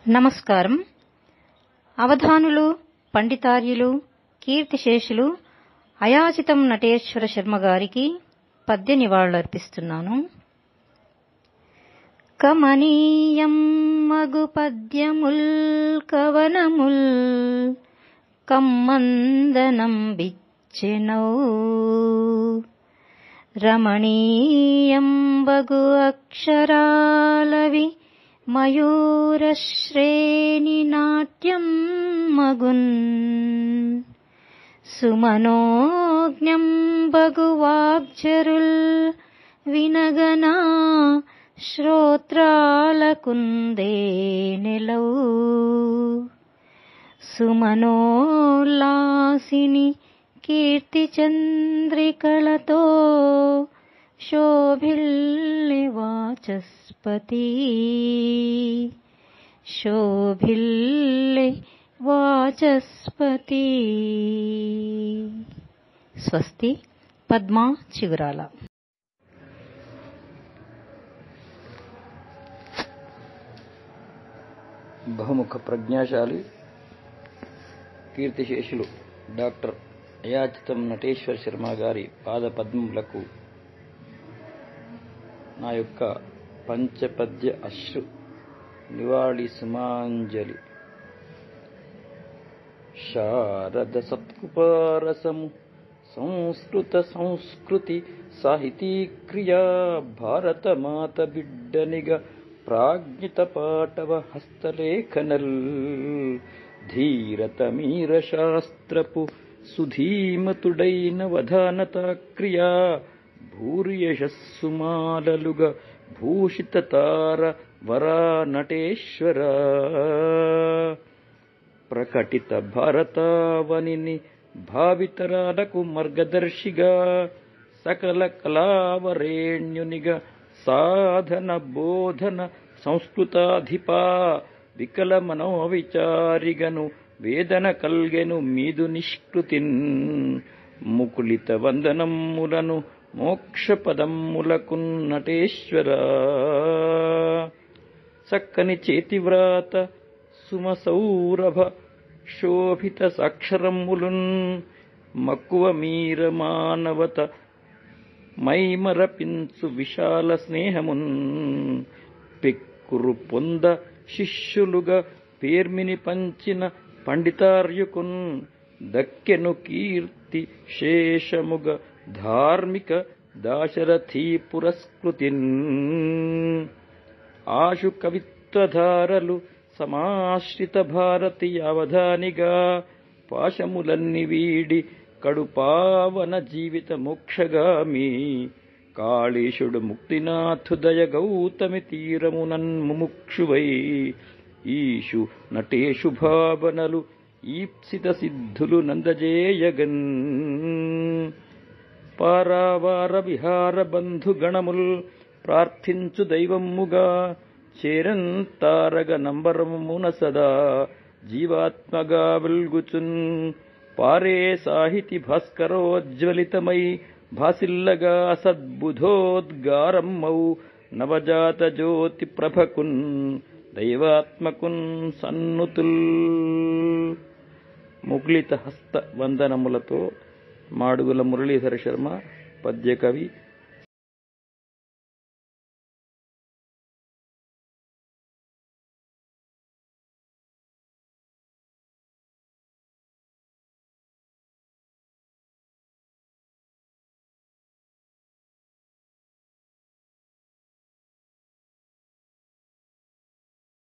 నమస్కారం. అవధానులు, పండితార్యులు, కీర్తిశేషులు అయాచితం నటేశ్వర శర్మ గారికి పద్య నివాళులర్పిస్తున్నాను. కమనీయం మగు పద్యముల్ కవనముల్ కమ్మందనం బిచ్చెనౌ రమణీయం బగు అక్షరాలవి మయూరశ్రేణి నాట్యం మగున్ సుమనోజ్ఞం బగు వాగ్జరుల్ వినగనా శ్రోత్రాలకుందే నెలౌ సుమనోల్లాసిని కీర్తి చంద్రికళతో శోభిల్లె వాచస్పతి శోభిల్లె వాచస్పతి. స్వస్తి. పద్మా చిగురాల. బహుముఖ ప్రజ్ఞాశాలి కీర్తిశేషులు డాక్టర్ అయాచితం నటేశ్వర శర్మ గారి పాద పద్మములకు నా యొక్క పంచపద్య అశ్రు నివాళి సుమాంజలి. శారద సత్కుపారసము సంస్కృత సంస్కృతి సాహితీక్రియా భారత మాత బిడ్డనిగా ప్రాజ్ఞిత పాటవ హస్తలేఖనల్ ధీరత మీర శాస్త్రపు సుధీమతుడైన వధానత క్రియా భూర్యశస్సుమాలలుగా భూషిత తార వరా నటేశ్వర ప్రకటిత భారతావనిని భావితరాలకు మార్గదర్శిగా సకల కళావరేణ్యునిగా సాధన బోధన సంస్కృతాధిపా వికల మనోవిచారిగను వేదన కల్గెను మీదు నిష్కృతిన్ ముకులిత వందనమ్ములను మోక్ష పదమ్ములకున్ నటేశ్వర చక్కని చేతివ్రాత సుమసౌరభ శోభిత సాక్షరమ్ములున్ మక్కువ మీర మానవత మైమరపించు విశాల స్నేహమున్ పెక్కురు పొంద శిష్యులుగా పేర్మిని పంచిన పండితార్యుకున్ దక్కెను కీర్తి శేషముగా ధార్మిక దాశరథీ పురస్కృతిన్ ఆశు కవిత్వధారలు సమాశ్రిత భారతి అవధానిగా పాశములన్ని వీడి కడుపావన జీవిత మోక్షగామి కాళీశుడు ముక్తినాథుదయ గౌతమి తీరమునన్ ముముక్షువై ఈషు నటేషు భావనలు ఈప్సిత సిద్ధులు నందజేయగన్ పారావార విహార బంధుగణముల్ ప్రార్థించు దైవమ్ముగా చేరంతారగ నంబరమున సదా జీవాత్మగా వెల్గుచున్ పారే సాహితి భాస్కరోజ్వలితమై భాసిల్లగా సద్బుధోద్గారమ్మౌ నవజాత జ్యోతి ప్రభకున్ దైవాత్మకున్ సన్నుతుల్. ముకులిత హస్త వందనములతో మాడుగుల మురళీధర శర్మ, పద్యకవి,